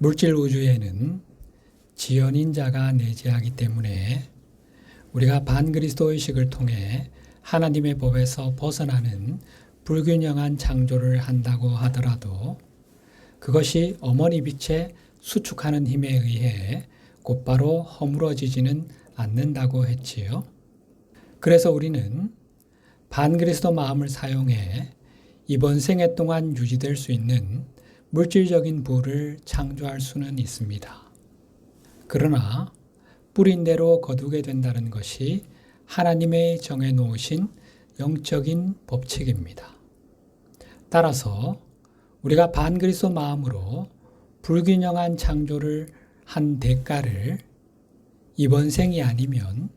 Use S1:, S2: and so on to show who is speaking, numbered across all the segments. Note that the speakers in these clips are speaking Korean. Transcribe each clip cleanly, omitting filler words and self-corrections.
S1: 물질 우주에는 지연인자가 내재하기 때문에 우리가 반그리스도의식을 통해 하나님의 법에서 벗어나는 불균형한 창조를 한다고 하더라도 그것이 어머니 빛에 수축하는 힘에 의해 곧바로 허물어지지는 않는다고 했지요. 그래서 우리는 반그리스도 마음을 사용해 이번 생애 동안 유지될 수 있는 물질적인 부를 창조할 수는 있습니다. 그러나 뿌린 대로 거두게 된다는 것이 하나님의 정해놓으신 영적인 법칙입니다. 따라서 우리가 반그리스도 마음으로 불균형한 창조를 한 대가를 이번 생이 아니면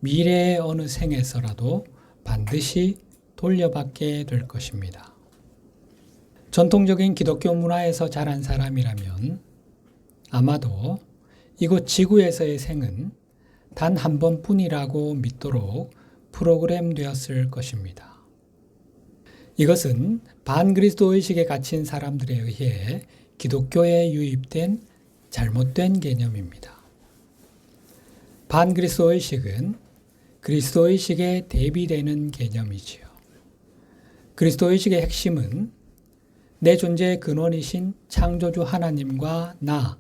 S1: 미래의 어느 생에서라도 반드시 돌려받게 될 것입니다. 전통적인 기독교 문화에서 자란 사람이라면 아마도 이곳 지구에서의 생은 단 한 번뿐이라고 믿도록 프로그램되었을 것입니다. 이것은 반그리스도 의식에 갇힌 사람들에 의해 기독교에 유입된 잘못된 개념입니다. 반그리스도 의식은 그리스도 의식에 대비되는 개념이지요. 그리스도 의식의 핵심은 내 존재의 근원이신 창조주 하나님과 나,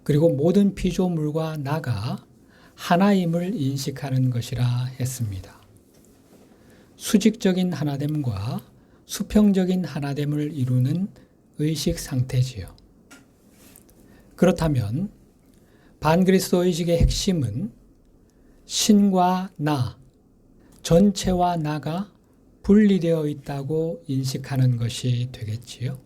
S1: 그리고 모든 피조물과 나가 하나임을 인식하는 것이라 했습니다. 수직적인 하나됨과 수평적인 하나됨을 이루는 의식 상태지요. 그렇다면 반그리스도 의식의 핵심은 신과 나, 전체와 나가 분리되어 있다고 인식하는 것이 되겠지요.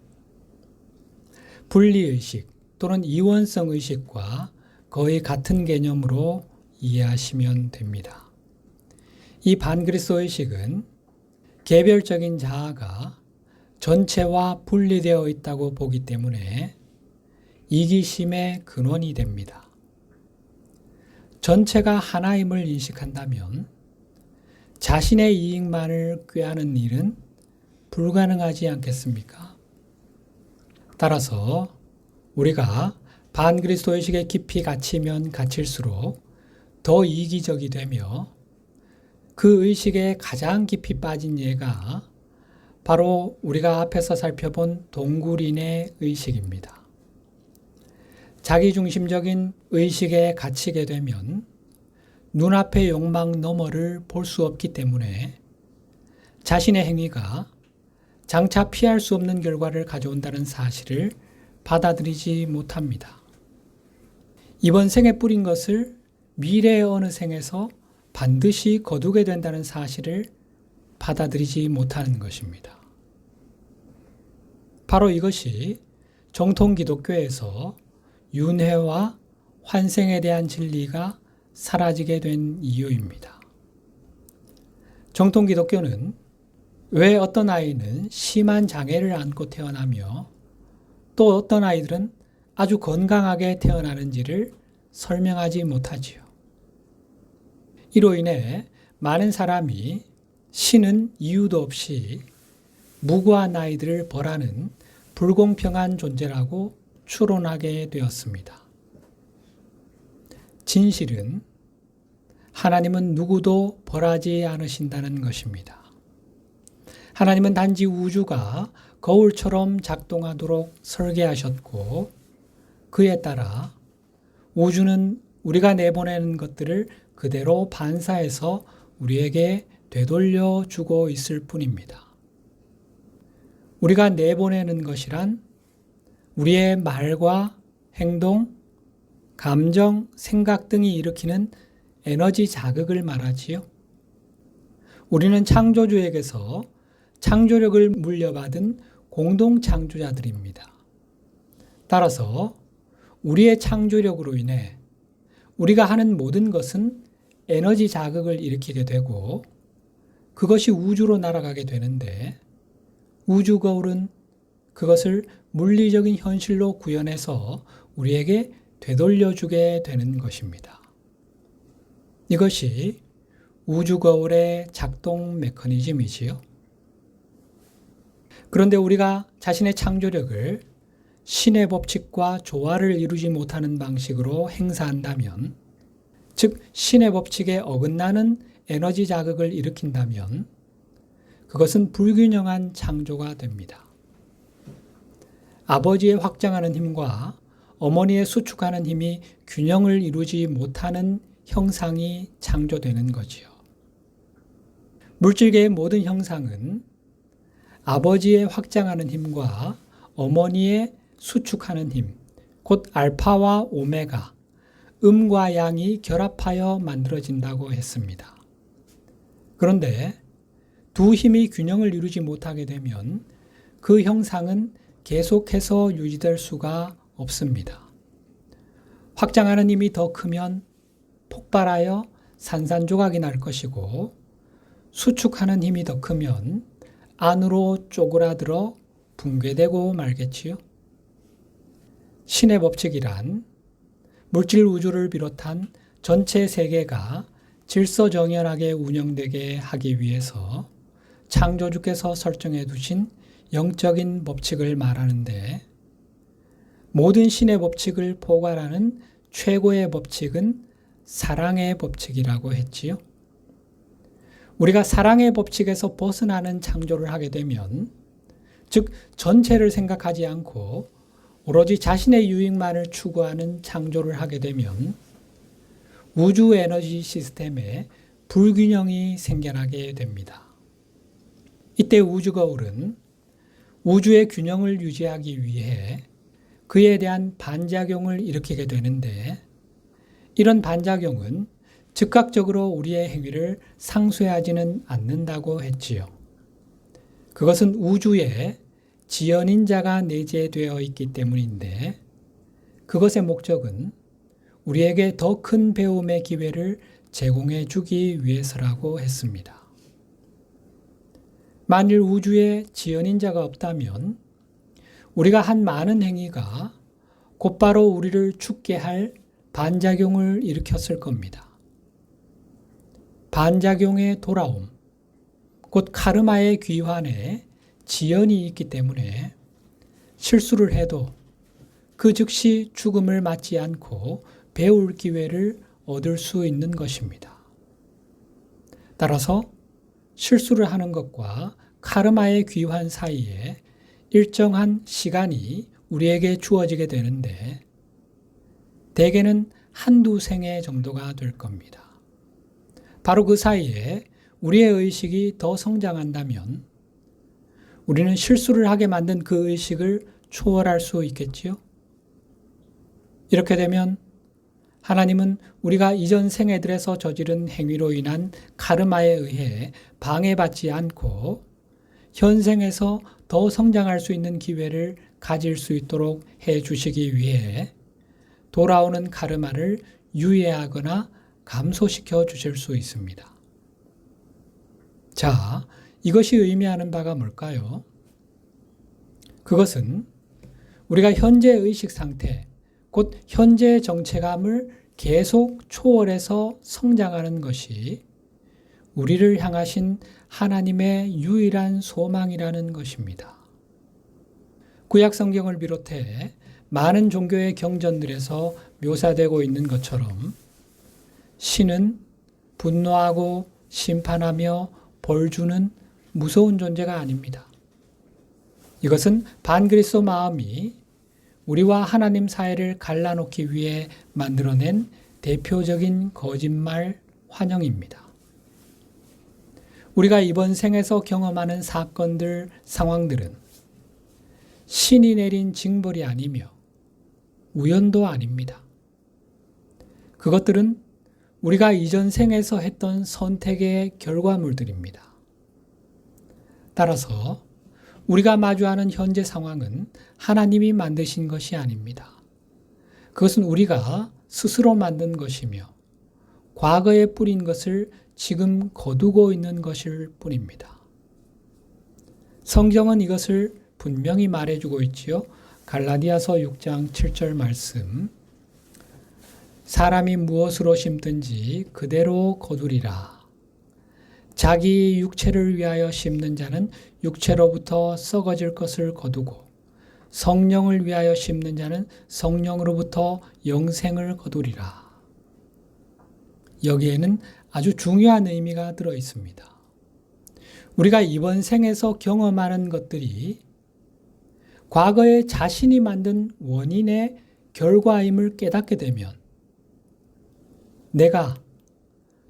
S1: 분리의식 또는 이원성 의식과 거의 같은 개념으로 이해하시면 됩니다. 이 반그리스도 의식은 개별적인 자아가 전체와 분리되어 있다고 보기 때문에 이기심의 근원이 됩니다. 전체가 하나임을 인식한다면 자신의 이익만을 꾀하는 일은 불가능하지 않겠습니까? 따라서 우리가 반그리스도 의식에 깊이 갇히면 갇힐수록 더 이기적이 되며 그 의식에 가장 깊이 빠진 예가 바로 우리가 앞에서 살펴본 동굴인의 의식입니다. 자기중심적인 의식에 갇히게 되면 눈앞의 욕망 너머를 볼 수 없기 때문에 자신의 행위가 장차 피할 수 없는 결과를 가져온다는 사실을 받아들이지 못합니다. 이번 생에 뿌린 것을 미래의 어느 생에서 반드시 거두게 된다는 사실을 받아들이지 못하는 것입니다. 바로 이것이 정통 기독교에서 윤회와 환생에 대한 진리가 사라지게 된 이유입니다. 정통 기독교는 왜 어떤 아이는 심한 장애를 안고 태어나며 또 어떤 아이들은 아주 건강하게 태어나는지를 설명하지 못하지요. 이로 인해 많은 사람이 신은 이유도 없이 무고한 아이들을 벌하는 불공평한 존재라고 추론하게 되었습니다. 진실은 하나님은 누구도 벌하지 않으신다는 것입니다. 하나님은 단지 우주가 거울처럼 작동하도록 설계하셨고 그에 따라 우주는 우리가 내보내는 것들을 그대로 반사해서 우리에게 되돌려 주고 있을 뿐입니다. 우리가 내보내는 것이란 우리의 말과 행동, 감정, 생각 등이 일으키는 에너지 자극을 말하지요. 우리는 창조주에게서 창조력을 물려받은 공동 창조자들입니다. 따라서 우리의 창조력으로 인해 우리가 하는 모든 것은 에너지 자극을 일으키게 되고 그것이 우주로 날아가게 되는데 우주 거울은 그것을 물리적인 현실로 구현해서 우리에게 되돌려주게 되는 것입니다. 이것이 우주 거울의 작동 메커니즘이지요. 그런데 우리가 자신의 창조력을 신의 법칙과 조화를 이루지 못하는 방식으로 행사한다면, 즉 신의 법칙에 어긋나는 에너지 자극을 일으킨다면 그것은 불균형한 창조가 됩니다. 아버지의 확장하는 힘과 어머니의 수축하는 힘이 균형을 이루지 못하는 형상이 창조되는 거지요. 물질계의 모든 형상은 아버지의 확장하는 힘과 어머니의 수축하는 힘, 곧 알파와 오메가, 음과 양이 결합하여 만들어진다고 했습니다. 그런데 두 힘이 균형을 이루지 못하게 되면 그 형상은 계속해서 유지될 수가 없습니다. 확장하는 힘이 더 크면 폭발하여 산산조각이 날 것이고, 수축하는 힘이 더 크면 안으로 쪼그라들어 붕괴되고 말겠지요. 신의 법칙이란 물질 우주를 비롯한 전체 세계가 질서정연하게 운영되게 하기 위해서 창조주께서 설정해 두신 영적인 법칙을 말하는데, 모든 신의 법칙을 포괄하는 최고의 법칙은 사랑의 법칙이라고 했지요. 우리가 사랑의 법칙에서 벗어나는 창조를 하게 되면, 즉 전체를 생각하지 않고 오로지 자신의 유익만을 추구하는 창조를 하게 되면 우주 에너지 시스템에 불균형이 생겨나게 됩니다. 이때 우주거울은 우주의 균형을 유지하기 위해 그에 대한 반작용을 일으키게 되는데, 이런 반작용은 즉각적으로 우리의 행위를 상쇄하지는 않는다고 했지요. 그것은 우주에 지연인자가 내재되어 있기 때문인데, 그것의 목적은 우리에게 더 큰 배움의 기회를 제공해 주기 위해서라고 했습니다. 만일 우주에 지연인자가 없다면 우리가 한 많은 행위가 곧바로 우리를 죽게 할 반작용을 일으켰을 겁니다. 반작용의 돌아옴, 곧 카르마의 귀환에 지연이 있기 때문에 실수를 해도 그 즉시 죽음을 맞지 않고 배울 기회를 얻을 수 있는 것입니다. 따라서 실수를 하는 것과 카르마의 귀환 사이에 일정한 시간이 우리에게 주어지게 되는데, 대개는 한두 생애 정도가 될 겁니다. 바로 그 사이에 우리의 의식이 더 성장한다면 우리는 실수를 하게 만든 그 의식을 초월할 수 있겠지요? 이렇게 되면 하나님은 우리가 이전 생애들에서 저지른 행위로 인한 카르마에 의해 방해받지 않고 현생에서 더 성장할 수 있는 기회를 가질 수 있도록 해 주시기 위해 돌아오는 카르마를 유예하거나 감소시켜 주실 수 있습니다. 자, 이것이 의미하는 바가 뭘까요? 그것은 우리가 현재 의식 상태, 곧 현재 정체감을 계속 초월해서 성장하는 것이 우리를 향하신 하나님의 유일한 소망이라는 것입니다. 구약 성경을 비롯해 많은 종교의 경전들에서 묘사되고 있는 것처럼 신은 분노하고 심판하며 벌주는 무서운 존재가 아닙니다. 이것은 반그리스도 마음이 우리와 하나님 사이를 갈라놓기 위해 만들어낸 대표적인 거짓말 환영입니다. 우리가 이번 생에서 경험하는 사건들, 상황들은 신이 내린 징벌이 아니며 우연도 아닙니다. 그것들은 우리가 이전 생에서 했던 선택의 결과물들입니다. 따라서 우리가 마주하는 현재 상황은 하나님이 만드신 것이 아닙니다. 그것은 우리가 스스로 만든 것이며 과거에 뿌린 것을 지금 거두고 있는 것일 뿐입니다. 성경은 이것을 분명히 말해주고 있지요. 갈라디아서 6장 7절 말씀, 사람이 무엇으로 심든지 그대로 거두리라. 자기 육체를 위하여 심는 자는 육체로부터 썩어질 것을 거두고 성령을 위하여 심는 자는 성령으로부터 영생을 거두리라. 여기에는 아주 중요한 의미가 들어 있습니다. 우리가 이번 생에서 경험하는 것들이 과거에 자신이 만든 원인의 결과임을 깨닫게 되면 내가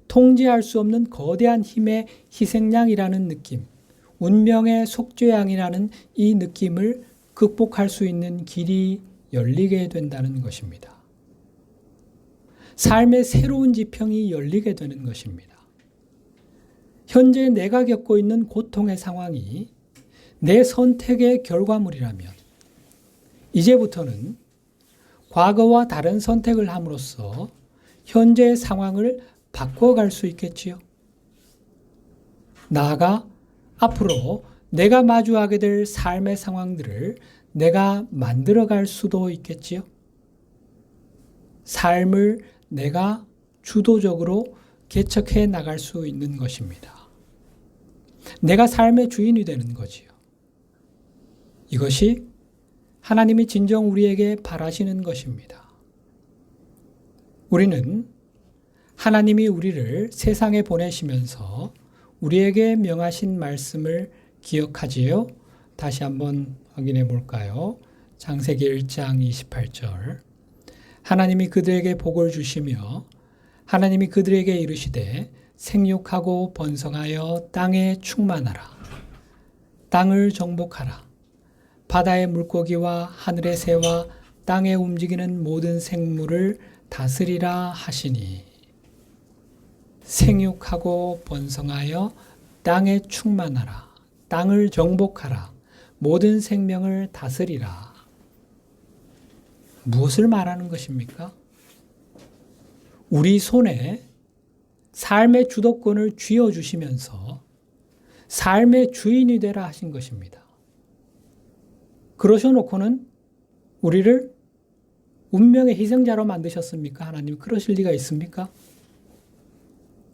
S1: 통제할 수 없는 거대한 힘의 희생양이라는 느낌, 운명의 속죄양이라는 이 느낌을 극복할 수 있는 길이 열리게 된다는 것입니다. 삶의 새로운 지평이 열리게 되는 것입니다. 현재 내가 겪고 있는 고통의 상황이 내 선택의 결과물이라면 이제부터는 과거와 다른 선택을 함으로써 현재의 상황을 바꿔갈 수 있겠지요. 나아가 앞으로 내가 마주하게 될 삶의 상황들을 내가 만들어갈 수도 있겠지요. 삶을 내가 주도적으로 개척해 나갈 수 있는 것입니다. 내가 삶의 주인이 되는 거지요. 이것이 하나님이 진정 우리에게 바라시는 것입니다. 우리는 하나님이 우리를 세상에 보내시면서 우리에게 명하신 말씀을 기억하지요? 다시 한번 확인해 볼까요? 창세기 1장 28절. 하나님이 그들에게 복을 주시며 하나님이 그들에게 이르시되 생육하고 번성하여 땅에 충만하라. 땅을 정복하라. 바다의 물고기와 하늘의 새와 땅에 움직이는 모든 생물을 다스리라 하시니. 생육하고 번성하여 땅에 충만하라. 땅을 정복하라. 모든 생명을 다스리라. 무엇을 말하는 것입니까? 우리 손에 삶의 주도권을 쥐어주시면서 삶의 주인이 되라 하신 것입니다. 그러셔놓고는 우리를 운명의 희생자로 만드셨습니까? 하나님 그러실 리가 있습니까?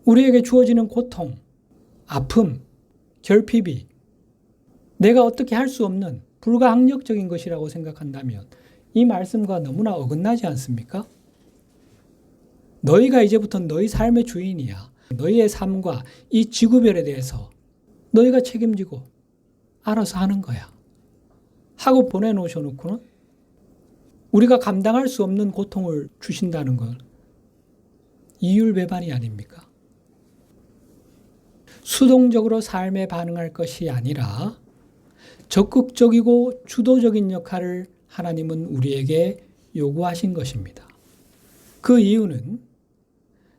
S1: 우리에게 주어지는 고통, 아픔, 결핍이 내가 어떻게 할 수 없는 불가항력적인 것이라고 생각한다면 이 말씀과 너무나 어긋나지 않습니까? 너희가 이제부터 너희 삶의 주인이야. 너희의 삶과 이 지구별에 대해서 너희가 책임지고 알아서 하는 거야. 하고 보내놓으셔놓고는 우리가 감당할 수 없는 고통을 주신다는 건 이율배반이 아닙니까? 수동적으로 삶에 반응할 것이 아니라 적극적이고 주도적인 역할을 하나님은 우리에게 요구하신 것입니다. 그 이유는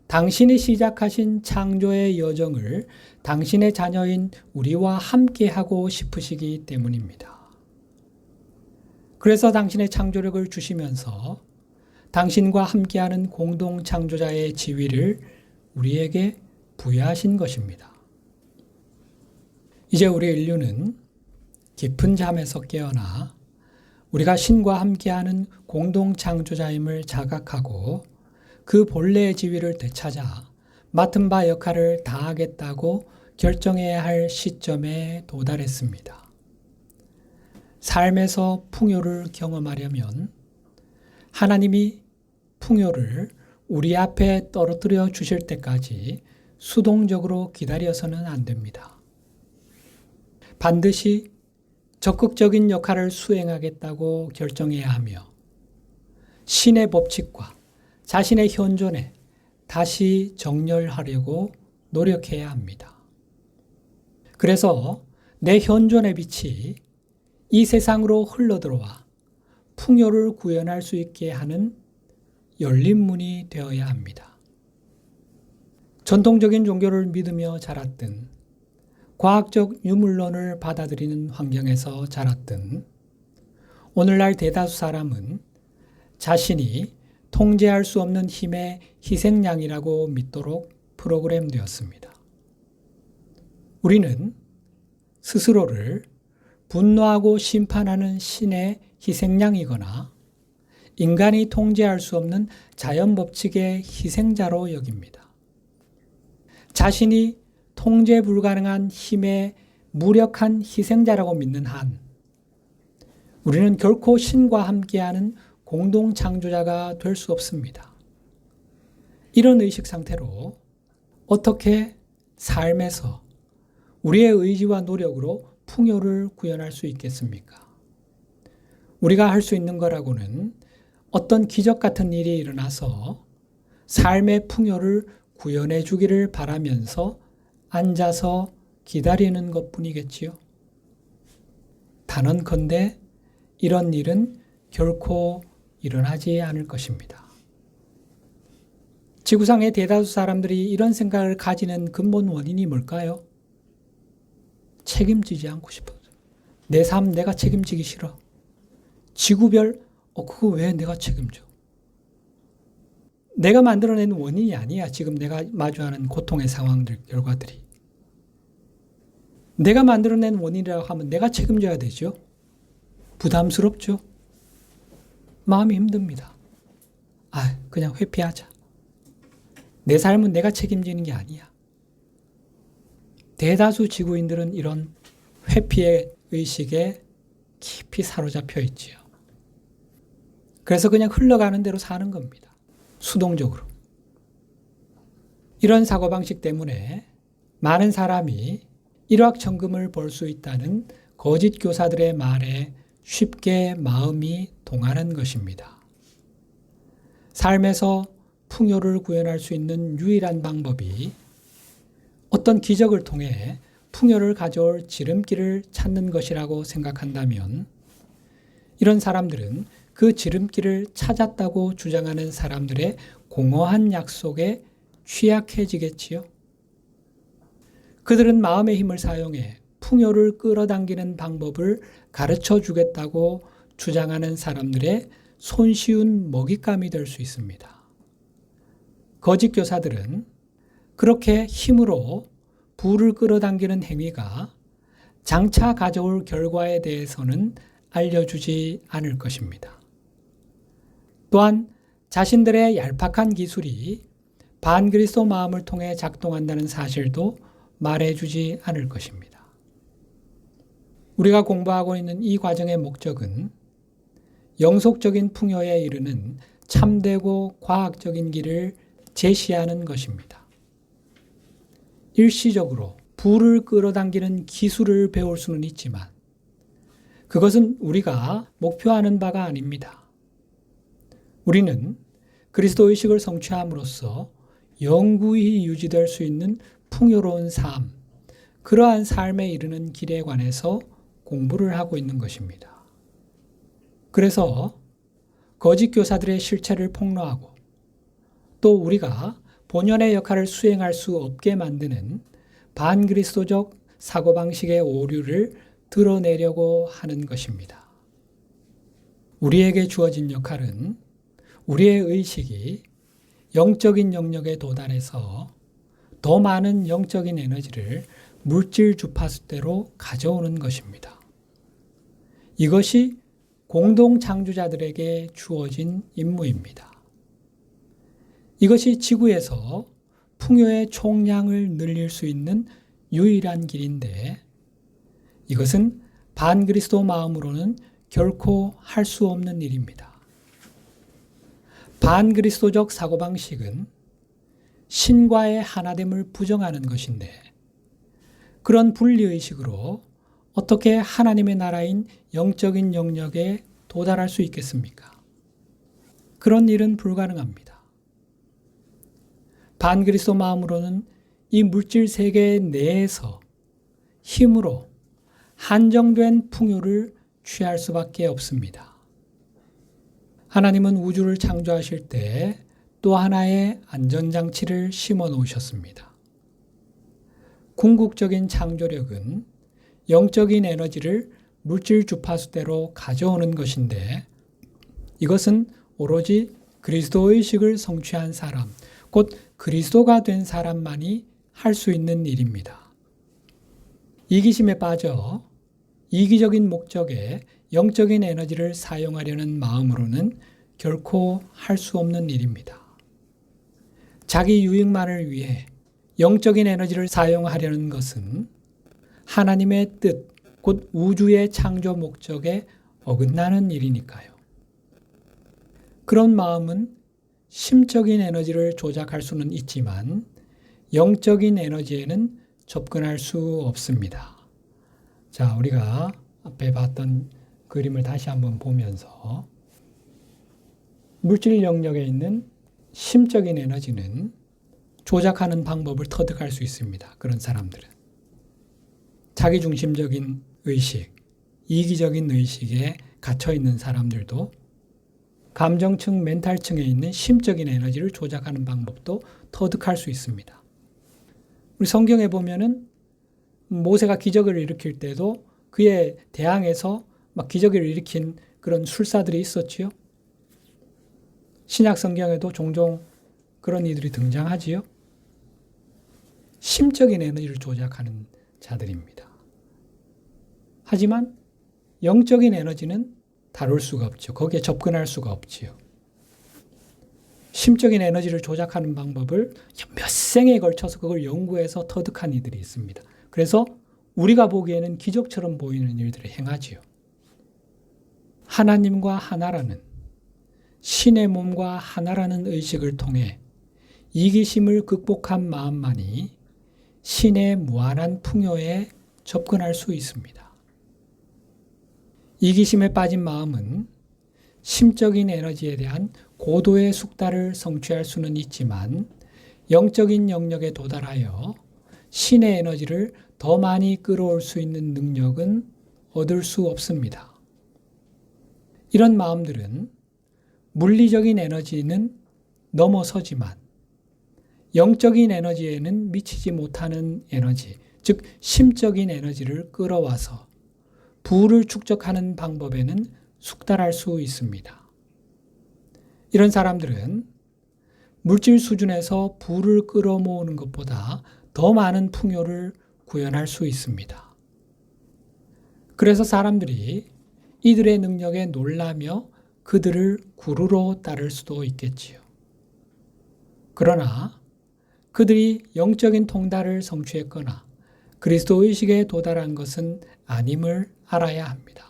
S1: 당신이 시작하신 창조의 여정을 당신의 자녀인 우리와 함께하고 싶으시기 때문입니다. 그래서 당신의 창조력을 주시면서 당신과 함께하는 공동 창조자의 지위를 우리에게 부여하신 것입니다. 이제 우리 인류는 깊은 잠에서 깨어나 우리가 신과 함께하는 공동 창조자임을 자각하고 그 본래의 지위를 되찾아 맡은 바 역할을 다하겠다고 결정해야 할 시점에 도달했습니다. 삶에서 풍요를 경험하려면 하나님이 풍요를 우리 앞에 떨어뜨려 주실 때까지 수동적으로 기다려서는 안 됩니다. 반드시 적극적인 역할을 수행하겠다고 결정해야 하며 신의 법칙과 자신의 현존에 다시 정렬하려고 노력해야 합니다. 그래서 내 현존의 빛이 이 세상으로 흘러들어와 풍요를 구현할 수 있게 하는 열린 문이 되어야 합니다. 전통적인 종교를 믿으며 자랐든 과학적 유물론을 받아들이는 환경에서 자랐든 오늘날 대다수 사람은 자신이 통제할 수 없는 힘의 희생양이라고 믿도록 프로그램되었습니다. 우리는 스스로를 분노하고 심판하는 신의 희생양이거나 인간이 통제할 수 없는 자연 법칙의 희생자로 여깁니다. 자신이 통제 불가능한 힘의 무력한 희생자라고 믿는 한 우리는 결코 신과 함께하는 공동 창조자가 될 수 없습니다. 이런 의식 상태로 어떻게 삶에서 우리의 의지와 노력으로 풍요를 구현할 수 있겠습니까? 우리가 할 수 있는 거라고는 어떤 기적 같은 일이 일어나서 삶의 풍요를 구현해 주기를 바라면서 앉아서 기다리는 것뿐이겠지요. 단언컨대 이런 일은 결코 일어나지 않을 것입니다. 지구상의 대다수 사람들이 이런 생각을 가지는 근본 원인이 뭘까요? 책임지지 않고 싶어서. 내 삶 내가 책임지기 싫어. 지구별, 그거 왜 내가 책임져? 내가 만들어낸 원인이 아니야. 지금 내가 마주하는 고통의 상황들, 결과들이. 내가 만들어낸 원인이라고 하면 내가 책임져야 되죠. 부담스럽죠. 마음이 힘듭니다. 그냥 회피하자. 내 삶은 내가 책임지는 게 아니야. 대다수 지구인들은 이런 회피의 의식에 깊이 사로잡혀 있지요. 그래서 그냥 흘러가는 대로 사는 겁니다. 수동적으로. 이런 사고방식 때문에 많은 사람이 일확천금을 벌 수 있다는 거짓 교사들의 말에 쉽게 마음이 동하는 것입니다. 삶에서 풍요를 구현할 수 있는 유일한 방법이 어떤 기적을 통해 풍요를 가져올 지름길을 찾는 것이라고 생각한다면 이런 사람들은 그 지름길을 찾았다고 주장하는 사람들의 공허한 약속에 취약해지겠지요. 그들은 마음의 힘을 사용해 풍요를 끌어당기는 방법을 가르쳐 주겠다고 주장하는 사람들의 손쉬운 먹잇감이 될 수 있습니다. 거짓 교사들은 그렇게 힘으로 부를 끌어당기는 행위가 장차 가져올 결과에 대해서는 알려주지 않을 것입니다. 또한 자신들의 얄팍한 기술이 반그리스도 마음을 통해 작동한다는 사실도 말해주지 않을 것입니다. 우리가 공부하고 있는 이 과정의 목적은 영속적인 풍요에 이르는 참되고 과학적인 길을 제시하는 것입니다. 일시적으로 부를 끌어당기는 기술을 배울 수는 있지만 그것은 우리가 목표하는 바가 아닙니다. 우리는 그리스도 의식을 성취함으로써 영구히 유지될 수 있는 풍요로운 삶, 그러한 삶에 이르는 길에 관해서 공부를 하고 있는 것입니다. 그래서 거짓 교사들의 실체를 폭로하고 또 우리가 본연의 역할을 수행할 수 없게 만드는 반그리스도적 사고방식의 오류를 드러내려고 하는 것입니다. 우리에게 주어진 역할은 우리의 의식이 영적인 영역에 도달해서 더 많은 영적인 에너지를 물질 주파수대로 가져오는 것입니다. 이것이 공동 창조자들에게 주어진 임무입니다. 이것이 지구에서 풍요의 총량을 늘릴 수 있는 유일한 길인데 이것은 반그리스도 마음으로는 결코 할 수 없는 일입니다. 반그리스도적 사고방식은 신과의 하나됨을 부정하는 것인데 그런 분리의식으로 어떻게 하나님의 나라인 영적인 영역에 도달할 수 있겠습니까? 그런 일은 불가능합니다. 반그리스도 마음으로는 이 물질 세계 내에서 힘으로 한정된 풍요를 취할 수밖에 없습니다. 하나님은 우주를 창조하실 때 또 하나의 안전장치를 심어 놓으셨습니다. 궁극적인 창조력은 영적인 에너지를 물질 주파수대로 가져오는 것인데 이것은 오로지 그리스도의식을 성취한 사람, 곧 그리스도가 된 사람만이 할 수 있는 일입니다. 이기심에 빠져 이기적인 목적에 영적인 에너지를 사용하려는 마음으로는 결코 할 수 없는 일입니다. 자기 유익만을 위해 영적인 에너지를 사용하려는 것은 하나님의 뜻, 곧 우주의 창조 목적에 어긋나는 일이니까요. 그런 마음은 심적인 에너지를 조작할 수는 있지만 영적인 에너지에는 접근할 수 없습니다. 자, 우리가 앞에 봤던 그림을 다시 한번 보면서 물질 영역에 있는 심적인 에너지는 조작하는 방법을 터득할 수 있습니다. 그런 사람들은. 자기중심적인 의식, 이기적인 의식에 갇혀있는 사람들도 감정층, 멘탈층에 있는 심적인 에너지를 조작하는 방법도 터득할 수 있습니다. 우리 성경에 보면은 모세가 기적을 일으킬 때도 그에 대항해서 막 기적을 일으킨 그런 술사들이 있었지요. 신약 성경에도 종종 그런 이들이 등장하지요. 심적인 에너지를 조작하는 자들입니다. 하지만 영적인 에너지는 다룰 수가 없죠. 거기에 접근할 수가 없지요. 심적인 에너지를 조작하는 방법을 몇 생에 걸쳐서 그걸 연구해서 터득한 이들이 있습니다. 그래서 우리가 보기에는 기적처럼 보이는 일들을 행하지요. 하나님과 하나라는, 신의 몸과 하나라는 의식을 통해 이기심을 극복한 마음만이 신의 무한한 풍요에 접근할 수 있습니다. 이기심에 빠진 마음은 심적인 에너지에 대한 고도의 숙달을 성취할 수는 있지만 영적인 영역에 도달하여 신의 에너지를 더 많이 끌어올 수 있는 능력은 얻을 수 없습니다. 이런 마음들은 물리적인 에너지는 넘어서지만 영적인 에너지에는 미치지 못하는 에너지, 즉 심적인 에너지를 끌어와서 부를 축적하는 방법에는 숙달할 수 있습니다. 이런 사람들은 물질 수준에서 부를 끌어모으는 것보다 더 많은 풍요를 구현할 수 있습니다. 그래서 사람들이 이들의 능력에 놀라며 그들을 구루로 따를 수도 있겠지요. 그러나 그들이 영적인 통달을 성취했거나 그리스도 의식에 도달한 것은 아님을 알아야 합니다.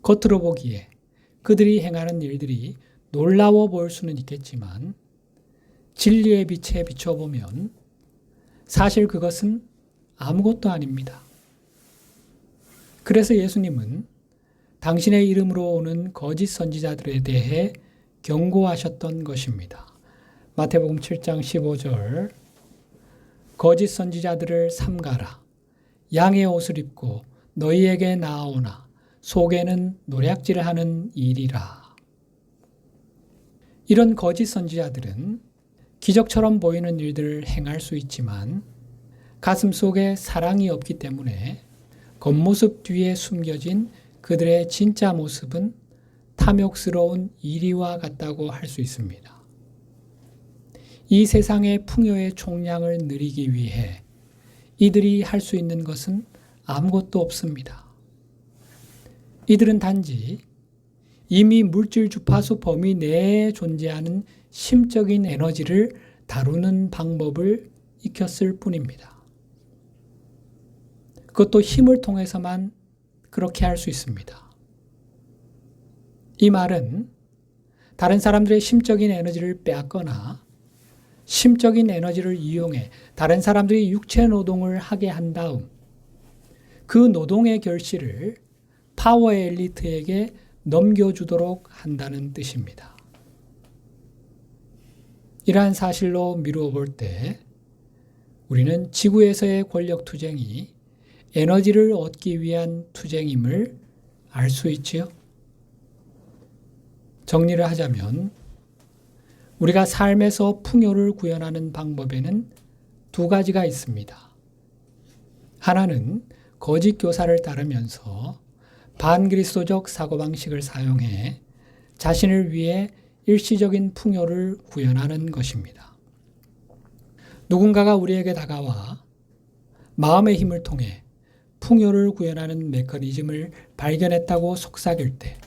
S1: 겉으로 보기에 그들이 행하는 일들이 놀라워 보일 수는 있겠지만 진리의 빛에 비춰보면 사실 그것은 아무것도 아닙니다. 그래서 예수님은 당신의 이름으로 오는 거짓 선지자들에 대해 경고하셨던 것입니다. 마태복음 7장 15절 거짓 선지자들을 삼가라. 양의 옷을 입고 너희에게 나아오나 속에는 노략질을 하는 일이라. 이런 거짓 선지자들은 기적처럼 보이는 일들을 행할 수 있지만 가슴 속에 사랑이 없기 때문에 겉모습 뒤에 숨겨진 그들의 진짜 모습은 탐욕스러운 이리와 같다고 할 수 있습니다. 이 세상의 풍요의 총량을 누리기 위해 이들이 할 수 있는 것은 아무것도 없습니다. 이들은 단지 이미 물질 주파수 범위 내에 존재하는 심적인 에너지를 다루는 방법을 익혔을 뿐입니다. 그것도 힘을 통해서만 그렇게 할 수 있습니다. 이 말은 다른 사람들의 심적인 에너지를 빼앗거나 심적인 에너지를 이용해 다른 사람들이 육체 노동을 하게 한 다음 그 노동의 결실을 파워 엘리트에게 넘겨주도록 한다는 뜻입니다. 이러한 사실로 미루어 볼 때 우리는 지구에서의 권력 투쟁이 에너지를 얻기 위한 투쟁임을 알 수 있지요. 정리를 하자면 우리가 삶에서 풍요를 구현하는 방법에는 두 가지가 있습니다. 하나는 거짓 교사를 따르면서 반그리스도적 사고방식을 사용해 자신을 위해 일시적인 풍요를 구현하는 것입니다. 누군가가 우리에게 다가와 마음의 힘을 통해 풍요를 구현하는 메커니즘을 발견했다고 속삭일 때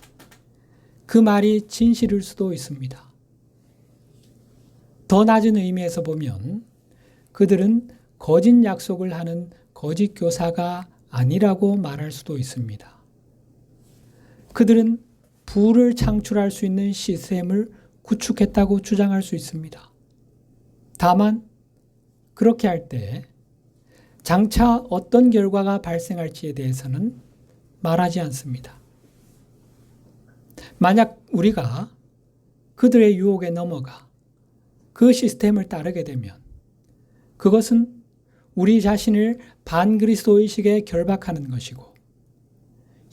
S1: 그 말이 진실일 수도 있습니다. 더 낮은 의미에서 보면 그들은 거짓 약속을 하는 거짓 교사가 아니라고 말할 수도 있습니다. 그들은 부를 창출할 수 있는 시스템을 구축했다고 주장할 수 있습니다. 다만 그렇게 할 때 장차 어떤 결과가 발생할지에 대해서는 말하지 않습니다. 만약 우리가 그들의 유혹에 넘어가 그 시스템을 따르게 되면 그것은 우리 자신을 반그리스도 의식에 결박하는 것이고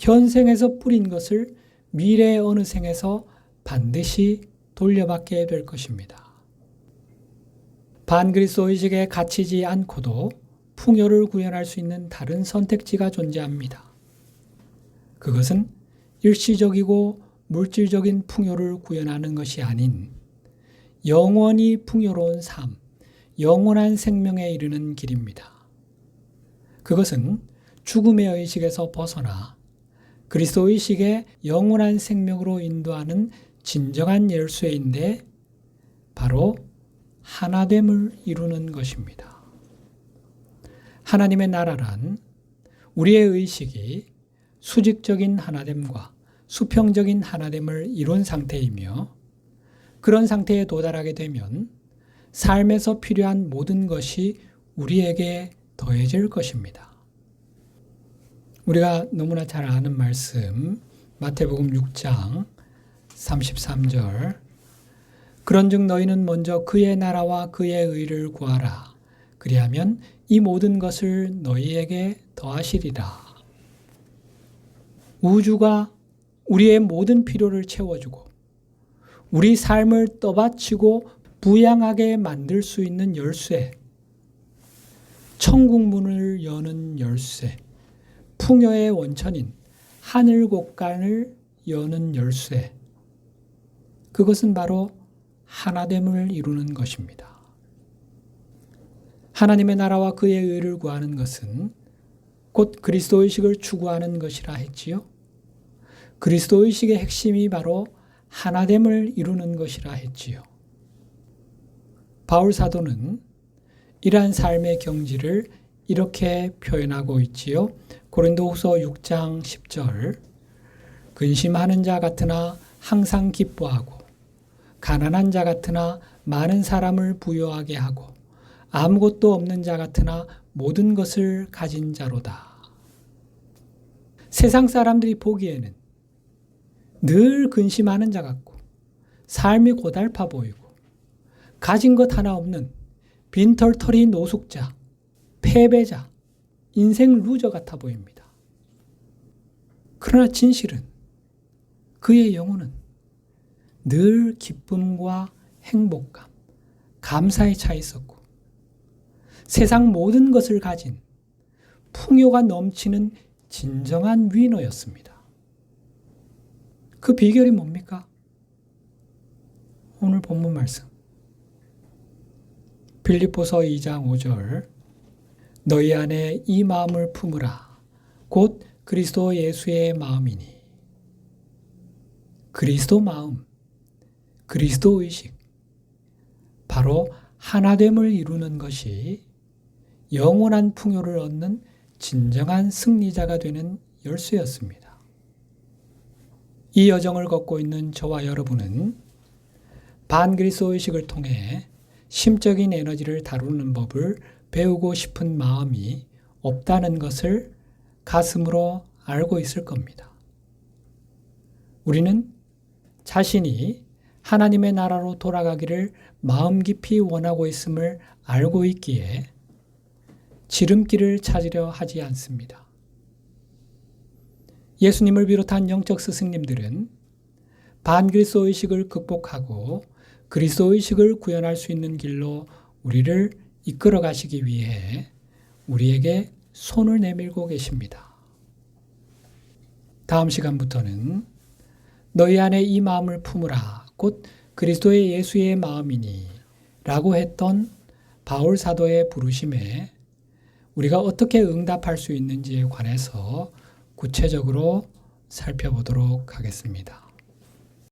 S1: 현생에서 뿌린 것을 미래의 어느 생에서 반드시 돌려받게 될 것입니다. 반그리스도 의식에 갇히지 않고도 풍요를 구현할 수 있는 다른 선택지가 존재합니다. 그것은 일시적이고 물질적인 풍요를 구현하는 것이 아닌 영원히 풍요로운 삶, 영원한 생명에 이르는 길입니다. 그것은 죽음의 의식에서 벗어나 그리스도 의식의 영원한 생명으로 인도하는 진정한 열쇠인데 바로 하나됨을 이루는 것입니다. 하나님의 나라란 우리의 의식이 수직적인 하나됨과 수평적인 하나됨을 이룬 상태이며 그런 상태에 도달하게 되면 삶에서 필요한 모든 것이 우리에게 더해질 것입니다. 우리가 너무나 잘 아는 말씀 마태복음 6장 33절 그런즉 너희는 먼저 그의 나라와 그의 의를 구하라. 그리하면 이 모든 것을 너희에게 더하시리라. 우주가 우리의 모든 필요를 채워주고 우리 삶을 떠받치고 부양하게 만들 수 있는 열쇠, 천국 문을 여는 열쇠, 풍요의 원천인 하늘 곳간을 여는 열쇠, 그것은 바로 하나됨을 이루는 것입니다. 하나님의 나라와 그의 의를 구하는 것은 곧 그리스도 의식을 추구하는 것이라 했지요. 그리스도 의식의 핵심이 바로 하나됨을 이루는 것이라 했지요. 바울 사도는 이러한 삶의 경지를 이렇게 표현하고 있지요. 고린도후서 6장 10절 근심하는 자 같으나 항상 기뻐하고 가난한 자 같으나 많은 사람을 부유하게 하고 아무것도 없는 자 같으나 모든 것을 가진 자로다. 세상 사람들이 보기에는 늘 근심하는 자 같고 삶이 고달파 보이고 가진 것 하나 없는 빈털터리 노숙자, 패배자, 인생 루저 같아 보입니다. 그러나 진실은 그의 영혼은 늘 기쁨과 행복감, 감사에 차 있었고 세상 모든 것을 가진 풍요가 넘치는 진정한 위너였습니다. 그 비결이 뭡니까? 오늘 본문 말씀. 빌립보서 2장 5절 너희 안에 이 마음을 품으라. 곧 그리스도 예수의 마음이니. 그리스도 마음, 그리스도 의식, 바로 하나됨을 이루는 것이 영원한 풍요를 얻는 진정한 승리자가 되는 열쇠였습니다. 이 여정을 걷고 있는 저와 여러분은 반그리스도 의식을 통해 심적인 에너지를 다루는 법을 배우고 싶은 마음이 없다는 것을 가슴으로 알고 있을 겁니다. 우리는 자신이 하나님의 나라로 돌아가기를 마음 깊이 원하고 있음을 알고 있기에 지름길을 찾으려 하지 않습니다. 예수님을 비롯한 영적 스승님들은 반그리스도 의식을 극복하고 그리스도 의식을 구현할 수 있는 길로 우리를 이끌어 가시기 위해 우리에게 손을 내밀고 계십니다. 다음 시간부터는 너희 안에 이 마음을 품으라. 곧 그리스도의 예수의 마음이니 라고 했던 바울 사도의 부르심에 우리가 어떻게 응답할 수 있는지에 관해서 구체적으로 살펴보도록 하겠습니다.